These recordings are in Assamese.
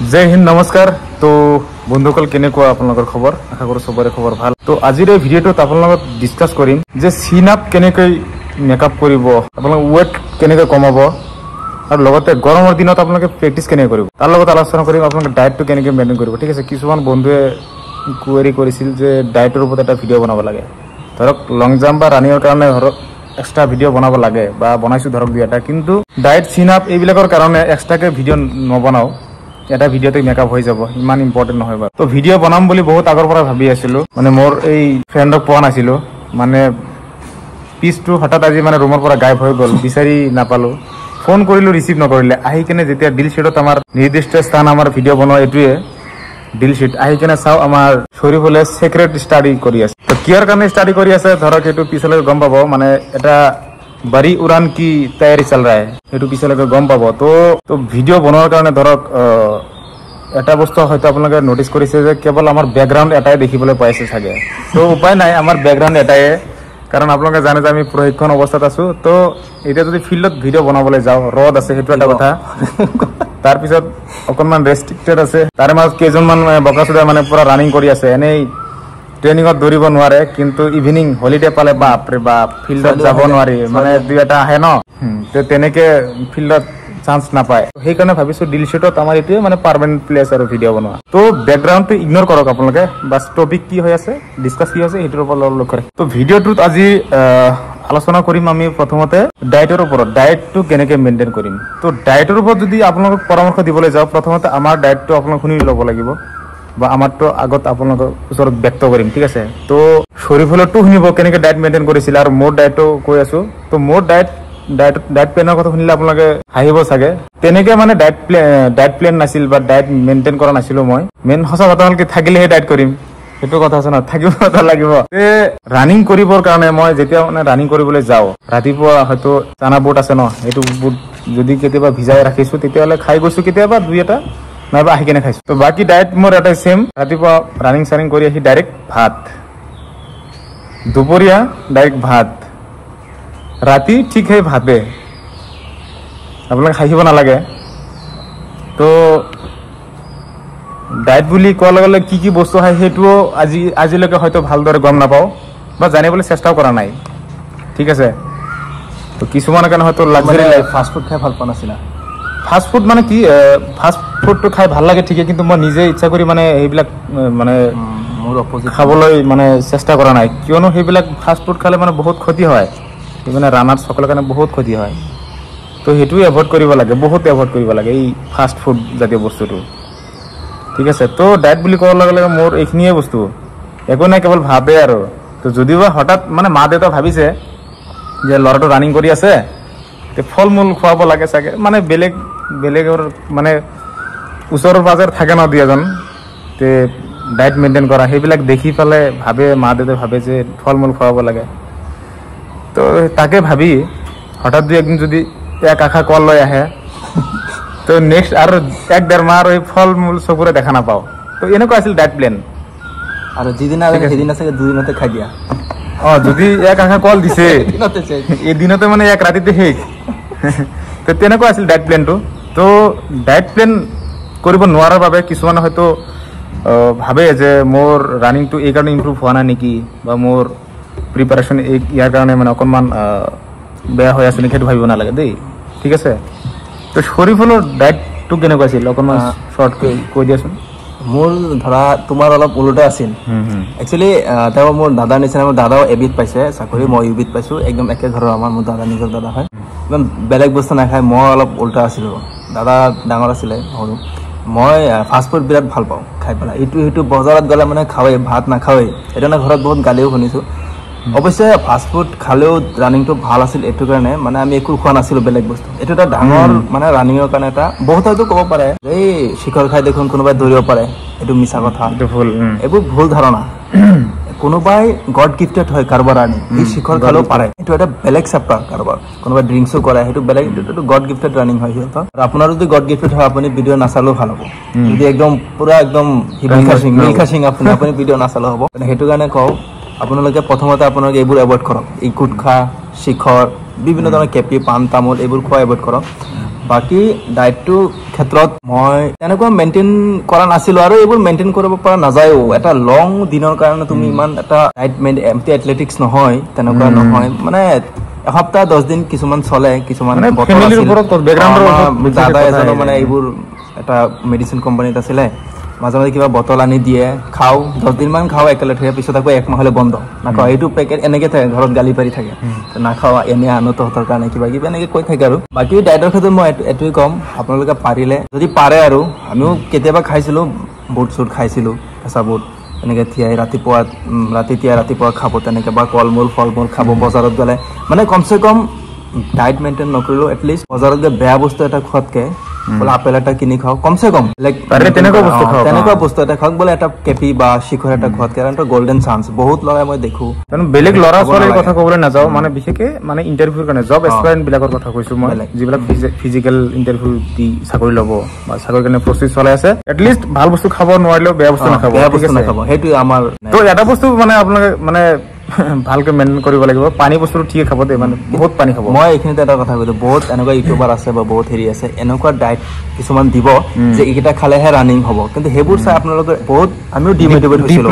जय हिंद नमस्कार। तो बंधुकल केनेकुवा आपनलोকৰ खबर आशा करो सबरे खबर ভাল। तो আজিৰ এই ভিডিওটো আপোনালোকক ডিসকাস কৰিম যে সিন আপ কেনেকৈ মেকআপ কৰিব, আপোনালোক ওয়েট কেনেকৈ কমাব আৰু লগতে গৰমৰ দিনত আপোনালোকে প্ৰেক্টিস কেনেকৈ কৰিব তাৰ লগত আলোচনা কৰিম। আপোনালোকে ডায়েটটো কেনেকৈ মেইনটেইন কৰিব। ঠিক আছে, কিছুমান বন্ধুৱে কুৱেৰি কৰিছিল যে ডায়েটৰ ওপৰত এটা ভিডিও বনাব লাগে, ধৰক লং জাম্প বা ৰানিংৰ কাৰণে ধৰক এক্সট্ৰা ভিডিও বনাব লাগে বা বনাইছো ধৰক দুই এটা, কিন্তু ডায়েট সিন আপ এইবিলাকৰ কাৰণে এক্সট্ৰাকে ভিডিও নবনাও। এটা ভিডিওতে মেকআপ হৈ যাব, ইমান ইম্পৰ্টেন্ট নহয় বাৰু। তো ভিডিও বনাম বুলি বহুত আগৰ পৰা ভাবি আছিলো, মানে মোৰ এই ফ্ৰেণ্ডক পোৱা নাছিলো, মানে পিছটো হঠাৎ আজি মানে ৰুমৰ পৰা গায়ব হৈ গ'ল, বিচাৰি নাপালো। ফোন কৰিলো ৰিচিভ নকৰিলে। আহি কেনে যেতিয়া ডিল শ্বিটত আমাৰ নিৰ্দিষ্ট স্থান আমাৰ ভিডিও বনোৱা এইটোৱে ডিল শ্বিট, আহি কেনে চাও আমাৰ শৰীফুলে সিক্ৰেট ষ্টাডি কৰি আছে। তো কিহৰ কাৰণে ষ্টাডি কৰি আছে ধৰক এইটো পিছলৈ গম পাব, মানে এটা बड़ी उड़ान की तैयारी चल रहा है, ये पिछले गम पा। तो भिडिओ बनोৱাৰ কাৰণে ধৰক এটা বস্তু হয়তো আপোনালোকে নোটিস কৰিছে যে কেৱল আমাৰ ব্যাকগ্ৰাউণ্ড এটাই দেখিবলৈ পাইছে চাগে। তো উপায় নাই, আমাৰ ব্যাকগ্ৰাউণ্ড এটাই, কাৰণ আপোনালোকে জানে যে আমি প্ৰশিক্ষণ অৱস্থাত আছো। তো এতিয়া যদি ফিল্ডত ভিডিও বনাবলৈ যাওঁ, ৰদ আছে, সেইটো এটা কথা। তাৰপিছত অকণমান ৰেষ্ট্ৰিক্টেড আছে, তাৰে মাজত কেইজনমান বকাচোদা মানে পুৰা ৰানিং কৰি আছে, এনেই ট্ৰেনিঙত দৌৰিব নোৱাৰে, কিন্তু ইভিনিং হলিডে পালে বাপৰে বাপ ফিল্ডত যাব নোৱাৰি, মানে দুই এটা আহে ন, তেনেকে ফিল্ডত চান্স নাপায়। সেইকাৰণে ভাবিছো ডিল শ্বিটত আমাৰ এইটোৱে মানে পাৰ্মানেণ্ট প্লেচ আৰু ভিডিঅ' বনোৱা। তো বেকগ্ৰাউণ্ডটো ইগনোৰ কৰক আপোনালোকে, বাছ টপিক কি হৈ আছে, ডিছকাছ কি হৈছে সেইটোৰ ওপৰত লক্ষ্য ৰাখি। তো ভিডিঅ'টোত আজি আলোচনা কৰিম আমি প্ৰথমতে ডায়েটৰ ওপৰত, ডায়েটটো কেনেকৈ মেইনটেইন কৰিম। তো ডায়েটৰ ওপৰত যদি আপোনালোকক পৰামৰ্শ দিবলৈ যাওঁ, প্ৰথমতে আমাৰ ডায়েটটো আপোনালোক শুনি ল'ব লাগিব, বা আমাৰটো আগত আপোনালোকৰ ওচৰত ব্যক্ত কৰিম। ঠিক আছে, তো শৰীফুলৰটো শুনিব কেনেকৈ ডায়েট মেইনটেইন কৰিছিল, আৰু মোৰ ডায়েটটো কৈ আছো। তো মোৰ ডায়েট প্লেনৰ কথা শুনিলে আপোনালোকে হাঁহিব চাগে। তেনেকে মানে ডায়েট প্লেন নাছিল বা ডায়েট মেইনটেইন কৰা নাছিলো মই। মেইন সঁচা কথা হ'ল কি, থাকিলেহে ডায়েট কৰিম, সেইটো কথা আছে ন, থাকিব লাগিব। ৰানিং কৰিবৰ কাৰণে মই যেতিয়া মানে ৰানিং কৰিবলৈ যাওঁ, ৰাতিপুৱা হয়তো চানা বুট আছে ন, সেইটো বুট যদি কেতিয়াবা ভিজাই ৰাখিছো তেতিয়াহ'লে খাই গৈছো, কেতিয়াবা দুই এটা নাইবা আহি কেনে খাইছো। তো বাকী ডায়েট মোৰ এটাই সেম, ৰাতিপুৱা ৰানিং চানিং কৰি আহি ডাইৰেক্ট ভাত, দুপৰীয়া ডাইৰেক্ট ভাত, ৰাতি ঠিক সেই ভাতে, আপোনালোকে খাই থাকিব নালাগে। তো ডায়েট বুলি কোৱাৰ লগে লগে কি কি বস্তু খায় সেইটোও আজিলৈকে হয়তো ভালদৰে গম নাপাওঁ বা জানিবলৈ চেষ্টাও কৰা নাই। ঠিক আছে, তো কিছুমানৰ কাৰণে হয়তো লাগজাৰী লাইফ, ফাষ্টফুড খাই ভাল পোৱা নাছিলা? ফাষ্টফুড মানে কি, ফাষ্টফুডটো খাই ভাল লাগে ঠিকে, কিন্তু মই নিজে ইচ্ছা কৰি মানে সেইবিলাক মানে খাবলৈ মানে চেষ্টা কৰা নাই, কিয়নো সেইবিলাক ফাষ্টফুড খালে মানে বহুত ক্ষতি হয়, মানে ৰানাৰ্ছসকলৰ কাৰণে বহুত ক্ষতি হয়। তো সেইটোৱে এভইড কৰিব লাগে, বহুত এভইড কৰিব লাগে এই ফাষ্টফুড জাতীয় বস্তুটো। ঠিক আছে, তো ডায়েট বুলি কোৱাৰ লগে লগে মোৰ এইখিনিয়ে বস্তু, একো নাই, কেৱল ভাবে আৰু। তো যদিও হঠাৎ মানে মা দেউতা ভাবিছে যে ল'ৰাটো ৰানিং কৰি আছে, ফল মূল খুৱাব লাগে চাগে, মানে বেলেগৰ মানে ওচৰৰ পাজৰ থাকে ন দুই এজন, তে ডায়েট মেইনটেইন কৰা, সেইবিলাক দেখি পেলাই ভাবে, মা দেউতাই ভাবে যে ফল মূল খুৱাব লাগে। তো তাকে ভাবি হঠাৎ দুই একদিন যদি এক আশা কল লৈ আহে, তো নেক্সট আৰু এক ডেৰ মাহ আৰু এই ফল মূল চকুৰে দেখা নাপাওঁ। তো এনেকুৱা আছিল ডায়েট প্লেন। আৰু যিদিন সেইদিনা চাগে দুদিনতে খাই দিয়া। যদি এক আশা কল দিছে এদিনতে মানে এক ৰাতিতে শেষ। তো তেনেকুৱা আছিল ডায়েট প্লেনটো। তো ডায়েট প্লেন কৰিব নোৱাৰাৰ বাবে কিছুমানে হয়তো ভাবে যে মোৰ ৰানিংটো এই কাৰণে ইম্প্ৰুভ হোৱা নাই নেকি, বা মোৰ প্ৰিপাৰেশ্যন ইয়াৰ কাৰণে মানে অকণমান বেয়া হৈ আছে নেকি, সেইটো ভাবিব নালাগে দেই। ঠিক আছে, তো শৰীফুলৰ ডায়েটটো কেনেকুৱা আছিল অকণমান শ্বৰ্টকৈ কৈ দিয়াচোন। মোৰ ধৰা তোমাৰ অলপ ওলোটা আছিল। একচুৱেলি তেওঁ মোৰ দাদাৰ নিচিনা, মোৰ দাদাও এবিধ পাইছে চাকৰি, মই ইউবিধ পাইছোঁ, একদম একে ঘৰৰ আমাৰ, মোৰ দাদা নিজৰ দাদা হয়, একদম বেলেগ বস্তু নাখায়। মই অলপ ওলোটা আছিলোঁ, দাদা ডাঙৰ আছিলে সৰু। মই ফাষ্টফুড বিৰাট ভাল পাওঁ খাই পেলাই, ইটো সিটো বজাৰত গ'লে মানে খাওঁৱেই, ভাত নাখাওঁৱেই, সেইকাৰণে ঘৰত বহুত গালিও শুনিছোঁ। অৱশ্যে ফাষ্টফুড খালেও ৰানিংটো ভাল আছিল, এইটো কাৰণে মানে আমি একো খোৱা নাছিলোঁ বেলেগ বস্তু। এইটো এটা ডাঙৰ মানে ৰানিঙৰ কাৰণে এটা বহুত হয়তো ক'ব পাৰে এই শিখৰ খাই দেখোন কোনোবাই দৌৰিব পাৰে, এইটো মিছা কথা, এইবোৰ ভুল ধাৰণা। কোনোবাই গড গিফ্টেড হয় কাৰোবাৰ ৰানিং, এই শিখৰ খালেও পাৰে, এইটো এটা বেলেগ চেপ্টাৰ। কাৰোবাৰ কোনোবাই ড্ৰিংকছো কৰে, সেইটো বেলেগ, এইটো গড গিফ্টেড ৰানিং হয় সিহঁতৰ। আৰু আপোনাৰ যদি গড গিফ্টেড হয়, আপুনি ভিডিঅ' নাচালেও ভাল হ'ব। যদি একদম পুৰা একদম মিল খাচিং আপুনি ভিডিঅ' নাচালেও হ'ব। সেইটো কাৰণে কওঁ, আপোনালোকে প্ৰথমতে আপোনালোকে এইবোৰ এভইড কৰক, এই গুটখা, শিখৰ, বিভিন্ন ধৰণৰ কেপি, পাণ, তামোল এইবোৰ খোৱা এভইড কৰক। বাকি ডায়েটটো ক্ষেত্ৰত মই তেনেকুৱা মেইনটেইন কৰা নাছিলো আৰু এইবোৰ মেইনটেইন কৰিব পৰা নাযায়ও এটা লং দিনৰ কাৰণে তুমি ইমান এটা ডায়েট এমটি এথলেটিক্স নহয় তেনেকুৱা নহয় মানে এসপ্তাহ 10 দিন কিছুমান চলে কিছুমান দাদা এজনো মানে এইবোৰ এটা মেডিচিন কোম্পানীত আছিলে মাজে মাজে কিবা বটল আনি দিয়ে খাও 10 দিন মান খাও একেলগে পিছত আকৌ এক মাহলে বন্ধ নাখাও এইটো পেকেট এনেকে থাকে ঘৰত গালি পাৰি থাকে নাখাও এনে আনো তহঁতৰ কাৰণে কিবা কিবা এনেকে কৈ থাকে আৰু বাকি ডায়েটৰ ক্ষেত্ৰত মই এটোই কম আপোনালোকে পাৰিলে যদি পাৰে আৰু আমিও কেতিয়াবা খাইছিলো বুট চুট খাইছিলো কেঁচা বুট এনেকে তিয়াই ৰাতিপুৱা খাব তেনেকে বা কলমূল ফলমূল খাব বজাৰত গলে মানে কমসে কম ডায়েট মেইনটেইন নকৰিলো এটলিষ্ট বজাৰত গৈ বেয়া বস্তু এটা খোৱাতকে বলে আপেল এটা কিনি খাও কমসে কম লাইক তেনেকুৱা বস্তু এটা খাওক বলে এটা কেপি বা শিখৰ এটা খোৱাত কাৰণ তো গোল্ডেন চান্স বহুত লৰাই মই দেখো কাৰণ বেলেগ লৰা ছোৱালীৰ কথা ক'বলৈ নাযাও মানে বিশেষকে মানে ইন্টাৰভিউৰ কাৰণে জব এস্পায়াৰেন্ট বিলাকৰ কথা কৈছো মই যিবিলাক ফিজিক্যাল ইন্টাৰভিউ দি চাকৰি ল'ব বা চাকৰি কাৰণে প্ৰসেস চলাই আছে এটলিষ্ট ভাল বস্তু খাব নোৱাৰিলেও বেয়া বস্তু নাখাব হেতু আমাৰ তো এটা বস্তু মানে আপোনালোকে মানে ভালকে মেইনটেইন কৰিব লাগিব পানী বস্তু ঠিক খাব দে মানে বহুত পানী খাব মই এখিনিতে এটা কথা কৈছো বহুত এনেকুৱা ইউটিউবাৰ আছে বা বহুত হেৰি আছে এনেকুৱা ডায়েট কিছুমান দিব যে এইকেইটা খালেহে ৰানিং হ'ব কিন্তু সেইবোৰ চাই আপোনালোকে বহুত আমিও ডিমোটিভেট হৈছিলো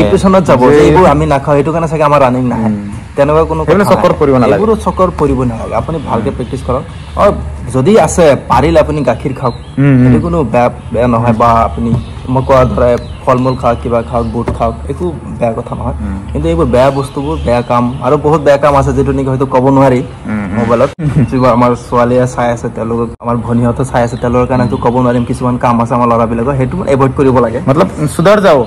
ডিপ্ৰেছনত যাব যে এইবোৰ আমি নাখাও এইটো কাৰণে চাগে আমাৰ ৰানিং নাহে তেনেকুৱা কোনো চক্কৰ পৰিব নালাগে এইবোৰ চক্কৰ পৰিব নালাগে আপুনি ভালকে প্ৰেক্টিছ কৰক আৰু যদি আছে পাৰিলে আপুনি গাখীৰ খাওক এইটো কোনো বেয়া নহয় বা আপুনি মই কোৱা ধৰে ফলমূল খাওক কিবা খাওক বুট খাওক একো বেয়া কথা নহয় কিন্তু এইবোৰ বেয়া বস্তুবোৰ বেয়া কাম আৰু বহুত বেয়া কাম আছে যিটো নেকি হয়তো ক'ব নোৱাৰি মোবাইলত যিবোৰ আমাৰ ছোৱালীয়ে চাই আছে তেওঁলোকক আমাৰ ভনীহঁতে চাই আছে তেওঁলোকৰ কাৰণে হয়তো ক'ব নোৱাৰিম কিছুমান কাম আছে আমাৰ ল'ৰাবিলাকৰ সেইটো এভইড কৰিব লাগে মতলব সুধাৰ যাও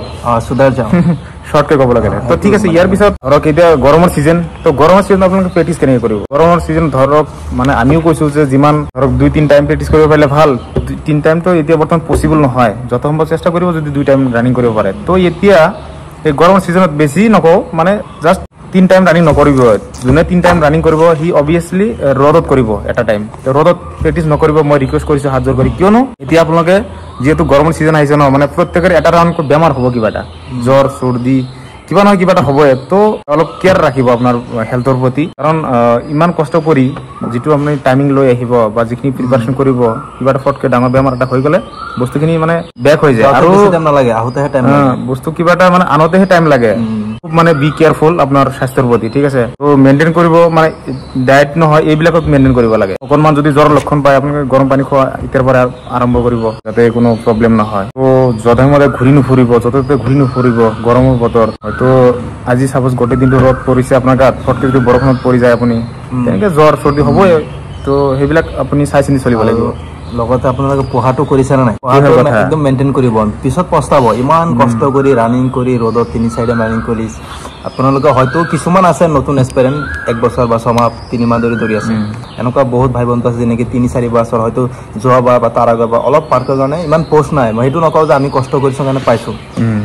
শৰ্টকে ক'ব লাগে তো ঠিক আছে ইয়াৰ পিছত ধৰক এতিয়া গৰমৰ সিজন তো গৰমৰ সিজন আপোনালোকে প্ৰেক্টিছ কেনেকৈ কৰিব গৰমৰ সিজন ধৰক মানে আমিও কৈছো যে যিমান ধৰক 2-3 টাইম প্ৰেক্টিছ কৰিব পাৰিলে ভাল 3 টাইম তো এতিয়া বৰ্তমান পসিবল নহয় যত সম্ভৱ চেষ্টা কৰিব যদি 2 টাইম ৰানিং কৰিব পাৰে তো এতিয়া এই গৰমৰ সিজনত বেছি নকও মানে জাস্ট 3 টাইম ৰানিং নকৰিব যোনে 3 টাইম ৰানিং কৰিব হি অবভিয়াছলি ৰদত কৰিব এটা টাইম তো ৰদত প্ৰেক্টিছ নকৰিব মই ৰিকুৱেষ্ট কৰিছো হাত জোৰ কৰি কিয়নো এতিয়া আপোনালোকে যেহেতু গৰমৰ সিজন আহিছে ন মানে প্ৰত্যেকৰ এটা ৰাউণ্ড বেমাৰ হ'ব কিবা এটা জ্বৰ চৰ্দি কিবা নহয় কিবা এটা হ'ব তো অলপ কেয়াৰ ৰাখিব আপোনাৰ হেল্থৰ প্ৰতি কাৰণ ইমান কষ্ট কৰি যেটো আপুনি টাইমিং লৈ আহিব বা যিখিনি প্ৰিপাৰেচন কৰিব কিবা এটা ফটকে ডাঙৰ বেমাৰ এটা হৈ গলে বস্তুখিনি মানে ব্যাক হৈ যায় আৰু টাইম নালাগে আহোতেহে টাইম লাগে বস্তু কিবা এটা মানে আনতেহে টাইম লাগে খুব মানে বি কেয়ারফুল আপনার স্বাস্থ্যের প্রতি ঠিক আছে তো মেইনটেইন কৰিব মানে ডায়েট নহয় এইবিলাকক মেইনটেইন কৰিব লাগে অকনমান যদি জ্বৰ লক্ষণ পায় আপুনি গৰম পানী খোৱা ইতিয়াৰ পৰা আৰম্ভ কৰিব যাতে কোনো প্ৰবলেম নহয় তো যধেমৰে ঘূৰি নুফুৰিব যতে ঘূৰি নুফুৰিব গৰমৰ বতৰ হয়তো আজি সাপোজ গোটেই দিনটো ৰদ পৰিছে আপোনাৰ গাত ফটকে যদি বৰষুণত পৰি যায় আপুনি তেনেকে জ্বৰ চৰ্দি হ'বই তো সেইবিলাক আপুনি চাই চিনি চলিব লাগিব লগতে আপোনালোকে পঢ়াটো কৰিছে না নাই একদম মেইনটেইন কৰিব পিছত পস্তাব ইমান কষ্ট কৰি ৰানিং কৰি ৰদত 3-4 ৰানিং কৰি আপোনালোকে হয়তো কিছুমান আছে নতুন এক্সপেৰিয়েন্স 1 বছৰ বা 6 মাহ 3 মাহ ধৰি আছে এনেকুৱা বহুত ভাই বন্ধু আছে যেনেকি 3-4 বছৰ হয়তো যোৱাবাৰ বা তাৰ আগৰ বা অলপ পাৰ্কৰ কাৰণে ইমান পোষ্ট নাই মই সেইটো নকওঁ যে আমি কষ্ট কৰিছো কাৰণে পাইছো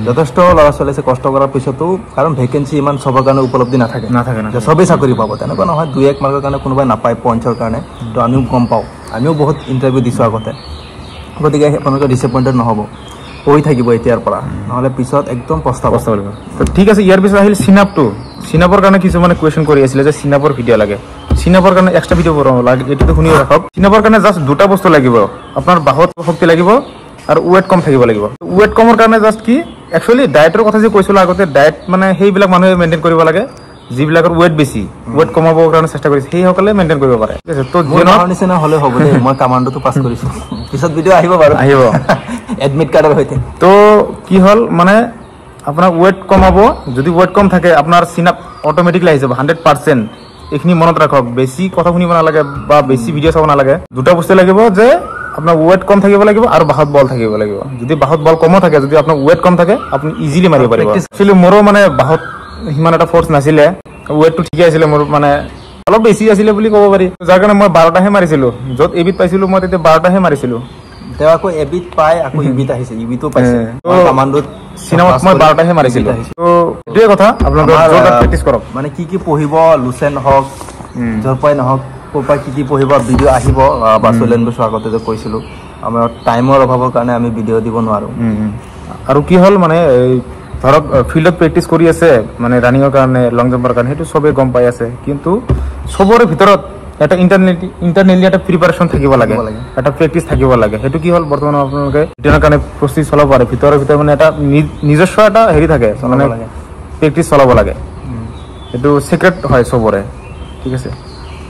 যথেষ্ট ল'ৰা ছোৱালী আছে কষ্ট কৰাৰ পিছতো কাৰণ ভেকেন্সি ইমান সবৰ কাৰণে উপলব্ধি নাথাকে যে সবেই চাকৰি পাব তেনেকুৱা নহয় 2-1 মাৰ্কৰ কাৰণে কোনোবাই নাপায় পইণ্টৰ কাৰণে তো আমিও গম পাওঁ আমিও বহুত ইন্টাৰভিউ দিছো আগতে গতিকে আপোনালোকে ডিসএপয়েন্টেড নহব হৈ থাকিব এতিয়াৰ পৰা নহলে পিছত একদম পস্তাব তো ঠিক আছে ইয়াৰ পিছত আহিল সিনাপৰ কাৰণে কিছু মানে কোৱেশ্চন কৰি আছিল যে সিনাপৰ ভিডিও লাগে সিনাপৰ কাৰণে এক্সট্ৰা ভিডিও বনাব লাগে এটো শুনি ৰাখক সিনাপৰ কাৰণে জাস্ট দুটা বস্তু লাগিব আপোনাৰ বাহত শক্তি লাগিব আৰু ওয়েট কম থাকিব লাগিব ওয়েট কমৰ কাৰণে জাস্ট কি একচুয়ালি ডায়েটৰ কথা যে কৈছিল আগতে ডায়েট মানে সেইবিলাক মানুহে মেইনটেইন কৰিব লাগে যিবিলাকৰ ওয়েট বেছি ওয়েট কমাবৰ কাৰণে চেষ্টা কৰিছে সেই সকলে মেইনটেইন কৰিব পাৰে ঠিক আছে তো জেনৰ নিচিনা হলে হ'ব দে মই কমান্ডটো পাস কৰিছো পিছত ভিডিও আহিব এডমিট কাৰ্ডৰ হৈতে তো কি হল মানে আপোনাৰ ওয়েট কমাব যদি ওয়েট কম থাকে আপোনাৰ সিনাপ অটোমেটিকলি আহি যাব 100% এখিনি মনত ৰাখক বেছি কথা শুনিব নালাগে বা বেছি ভিডিও চাব নালাগে দুটা বস্তু লাগিব যে আপোনাৰ ওয়েট কম থাকিব লাগিব আৰু বাহত বল থাকিব লাগিব যদি বাহত বল কম থাকে যদি আপোনাৰ ওয়েট কম থাকে আপুনি ইজিলি মাৰিব পাৰিব একচুয়ালি মোৰো মানে বাহত হিমান এটা ফোৰ্স নাছিলে ওয়েটটো ঠিক আছিল মোৰ মানে অলপ বেছি আছিল বুলি ক'ব পাৰি যাৰ কাৰণে মই 12টাহে মাৰিছিলো যত এবিট পাইছিলো মই তেতিয়া 12টাহে মাৰিছিলো তেও আকৌ এবিট পাই আকৌ ইবিট আহিছে ইবিটো পাইছে কমান্ডত সিনামত মই 12টাহে মাৰিছিলো তো এটোৱে কথা আপোনালোকে জোৰদাৰ প্ৰেক্টিছ কৰক মানে কি পঢ়িব লুসেন হক জৰপাই নহক কোপা কি পঢ়িব ভিডিও আহিব বা চলেন বছৰ আগতে যে কৈছিলো আমাৰ টাইমৰ অভাৱৰ কাৰণে আমি ভিডিও দিব নোৱাৰো আৰু কি হল মানে ধৰক ফিল্ডত প্ৰেক্টিছ কৰি আছে মানে ৰানিংৰ কাৰণে লং জাম্পৰ কাৰণে হেতু সবে গম পাই আছে কিন্তু সবৰে ভিতৰত এটা ইণ্টাৰনেলি এটা প্ৰিপাৰেশ্যন থাকিব লাগে, এটা প্ৰেক্টিচ থাকিব লাগে। সেইটো কি হ'ল বৰ্তমান আপোনালোকে ৰিটাৰ্ণৰ কাৰণে প্ৰস্তুতি চলাব পাৰে, ভিতৰে মানে এটা নিজস্ব এটা হেৰি থাকে, মানে প্ৰেক্টিচ চলাব লাগে। এইটো চিক্ৰেট হয় চবৰে, ঠিক আছে।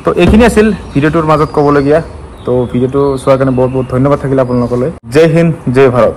তো এইখিনি আছিল ভিডিঅ'টোৰ মাজত ক'বলগীয়া। তো ভিডিঅ'টো চোৱাৰ কাৰণে বহুত বহুত ধন্যবাদ থাকিলে আপোনালোকলৈ। জয় হিন্দ, জয় ভাৰত।